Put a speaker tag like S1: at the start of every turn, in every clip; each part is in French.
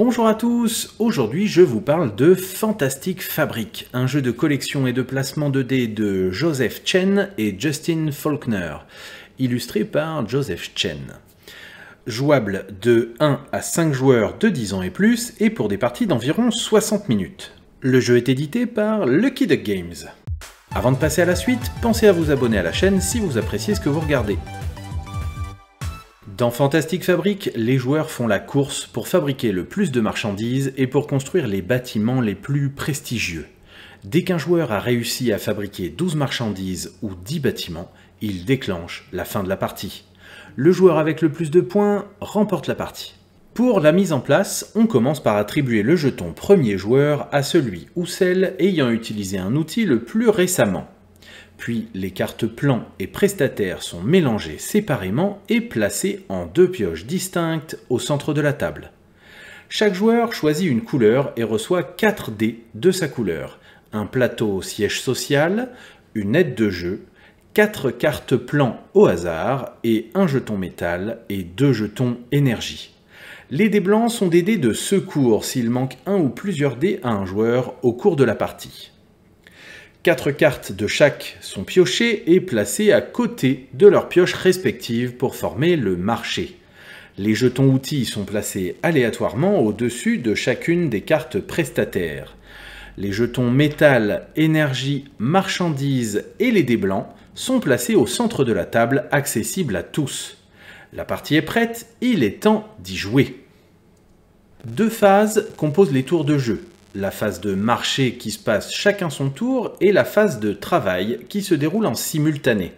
S1: Bonjour à tous, aujourd'hui je vous parle de Fantastic Fabric, un jeu de collection et de placement de dés de Joseph Chen et Justin Faulkner, illustré par Joseph Chen. Jouable de 1 à 5 joueurs de 10 ans et plus, et pour des parties d'environ 60 minutes. Le jeu est édité par Lucky Duck Games. Avant de passer à la suite, pensez à vous abonner à la chaîne si vous appréciez ce que vous regardez. Dans Fantastic Fabric, les joueurs font la course pour fabriquer le plus de marchandises et pour construire les bâtiments les plus prestigieux. Dès qu'un joueur a réussi à fabriquer 12 marchandises ou 10 bâtiments, il déclenche la fin de la partie. Le joueur avec le plus de points remporte la partie. Pour la mise en place, on commence par attribuer le jeton premier joueur à celui ou celle ayant utilisé un outil le plus récemment. Puis les cartes plans et prestataires sont mélangées séparément et placées en 2 pioches distinctes au centre de la table. Chaque joueur choisit une couleur et reçoit 4 dés de sa couleur, un plateau siège social, une aide de jeu, 4 cartes plans au hasard et un jeton métal et 2 jetons énergie. Les dés blancs sont des dés de secours s'il manque un ou plusieurs dés à un joueur au cours de la partie. 4 cartes de chaque sont piochées et placées à côté de leurs pioches respectives pour former le marché. Les jetons outils sont placés aléatoirement au-dessus de chacune des cartes prestataires. Les jetons métal, énergie, marchandises et les dés blancs sont placés au centre de la table, accessible à tous. La partie est prête, il est temps d'y jouer. 2 phases composent les tours de jeu. La phase de marché qui se passe chacun son tour et la phase de travail qui se déroule en simultané.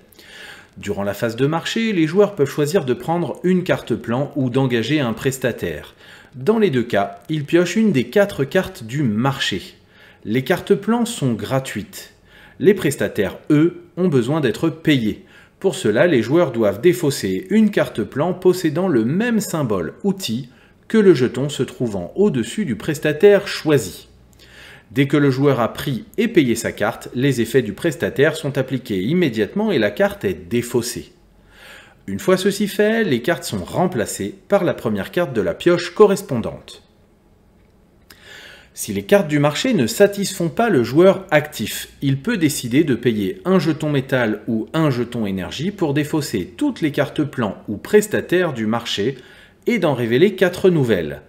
S1: Durant la phase de marché, les joueurs peuvent choisir de prendre une carte plan ou d'engager un prestataire. Dans les 2 cas, ils piochent une des 4 cartes du marché. Les cartes plans sont gratuites. Les prestataires, eux, ont besoin d'être payés. Pour cela, les joueurs doivent défausser une carte plan possédant le même symbole outil que le jeton se trouvant au-dessus du prestataire choisi. Dès que le joueur a pris et payé sa carte, les effets du prestataire sont appliqués immédiatement et la carte est défaussée. Une fois ceci fait, les cartes sont remplacées par la première carte de la pioche correspondante. Si les cartes du marché ne satisfont pas le joueur actif, il peut décider de payer un jeton métal ou un jeton énergie pour défausser toutes les cartes plans ou prestataires du marché et d'en révéler 4 nouvelles.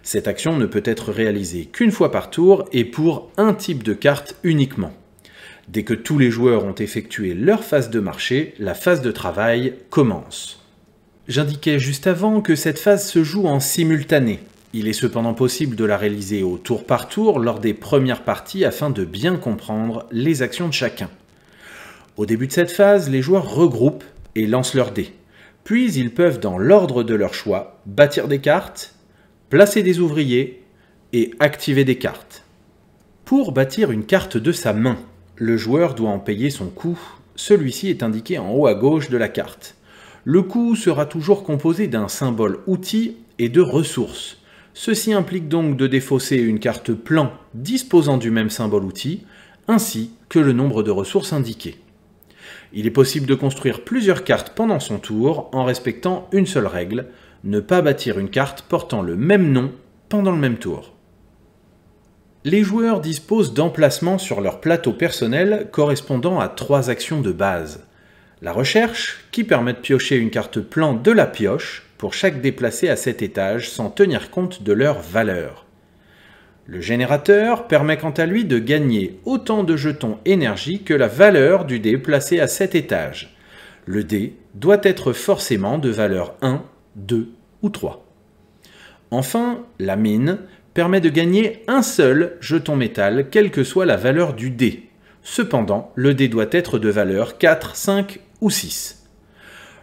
S1: Cette action ne peut être réalisée qu'une fois par tour et pour un type de carte uniquement. Dès que tous les joueurs ont effectué leur phase de marché, la phase de travail commence. J'indiquais juste avant que cette phase se joue en simultané. Il est cependant possible de la réaliser au tour par tour lors des premières parties afin de bien comprendre les actions de chacun. Au début de cette phase, les joueurs regroupent et lancent leurs dés. Puis ils peuvent, dans l'ordre de leur choix, bâtir des cartes, placer des ouvriers et activer des cartes. Pour bâtir une carte de sa main, le joueur doit en payer son coût. Celui-ci est indiqué en haut à gauche de la carte. Le coût sera toujours composé d'un symbole outil et de ressources. Ceci implique donc de défausser une carte plan disposant du même symbole outil, ainsi que le nombre de ressources indiquées. Il est possible de construire plusieurs cartes pendant son tour en respectant une seule règle, ne pas bâtir une carte portant le même nom pendant le même tour. Les joueurs disposent d'emplacements sur leur plateau personnel correspondant à 3 actions de base. La recherche, qui permet de piocher une carte plan de la pioche pour chaque déplacé à cet étage sans tenir compte de leur valeur. Le générateur permet quant à lui de gagner autant de jetons énergie que la valeur du dé placé à cet étage. Le dé doit être forcément de valeur 1, 2 ou 3. Enfin, la mine permet de gagner un seul jeton métal, quelle que soit la valeur du dé. Cependant, le dé doit être de valeur 4, 5 ou 6.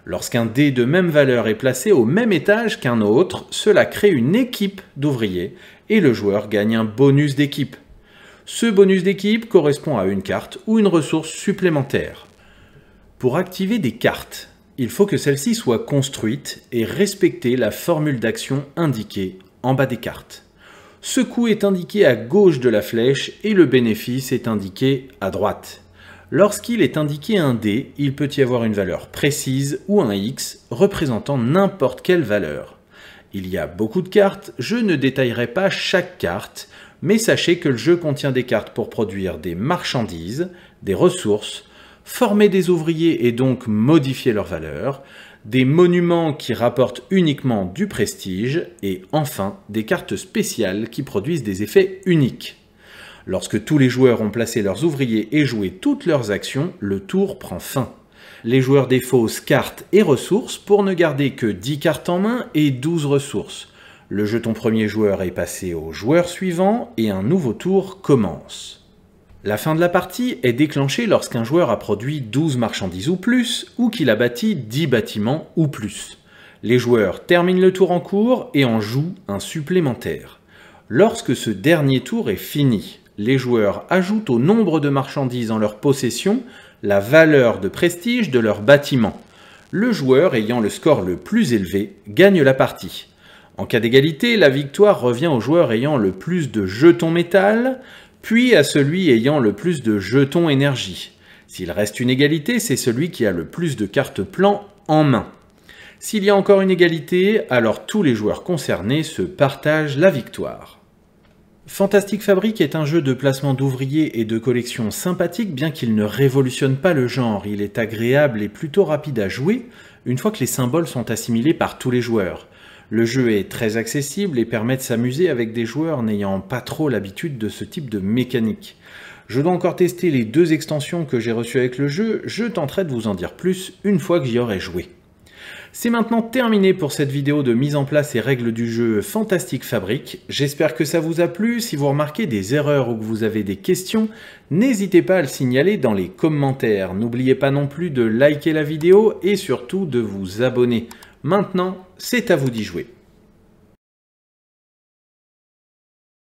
S1: Lorsqu'un dé de même valeur est placé au même étage qu'un autre, cela crée une équipe d'ouvriers et le joueur gagne un bonus d'équipe. Ce bonus d'équipe correspond à une carte ou une ressource supplémentaire. Pour activer des cartes, il faut que celles-ci soient construites et respecter la formule d'action indiquée en bas des cartes. Ce coût est indiqué à gauche de la flèche et le bénéfice est indiqué à droite. Lorsqu'il est indiqué un dé, il peut y avoir une valeur précise ou un X représentant n'importe quelle valeur. Il y a beaucoup de cartes, je ne détaillerai pas chaque carte, mais sachez que le jeu contient des cartes pour produire des marchandises, des ressources, former des ouvriers et donc modifier leur valeur, des monuments qui rapportent uniquement du prestige, et enfin des cartes spéciales qui produisent des effets uniques. Lorsque tous les joueurs ont placé leurs ouvriers et joué toutes leurs actions, le tour prend fin. Les joueurs défaussent cartes et ressources pour ne garder que 10 cartes en main et 12 ressources. Le jeton premier joueur est passé au joueur suivant et un nouveau tour commence. La fin de la partie est déclenchée lorsqu'un joueur a produit 12 marchandises ou plus, ou qu'il a bâti 10 bâtiments ou plus. Les joueurs terminent le tour en cours et en jouent un supplémentaire. Lorsque ce dernier tour est fini, les joueurs ajoutent au nombre de marchandises en leur possession la valeur de prestige de leur bâtiment. Le joueur ayant le score le plus élevé gagne la partie. En cas d'égalité, la victoire revient au joueur ayant le plus de jetons métal, puis à celui ayant le plus de jetons énergie. S'il reste une égalité, c'est celui qui a le plus de cartes plans en main. S'il y a encore une égalité, alors tous les joueurs concernés se partagent la victoire. Fantastic Fabric est un jeu de placement d'ouvriers et de collection sympathique, bien qu'il ne révolutionne pas le genre. Il est agréable et plutôt rapide à jouer, une fois que les symboles sont assimilés par tous les joueurs. Le jeu est très accessible et permet de s'amuser avec des joueurs n'ayant pas trop l'habitude de ce type de mécanique. Je dois encore tester les 2 extensions que j'ai reçues avec le jeu, je tenterai de vous en dire plus une fois que j'y aurai joué. C'est maintenant terminé pour cette vidéo de mise en place et règles du jeu Fantastic Fabric. J'espère que ça vous a plu. Si vous remarquez des erreurs ou que vous avez des questions, n'hésitez pas à le signaler dans les commentaires. N'oubliez pas non plus de liker la vidéo et surtout de vous abonner. Maintenant, c'est à vous d'y jouer.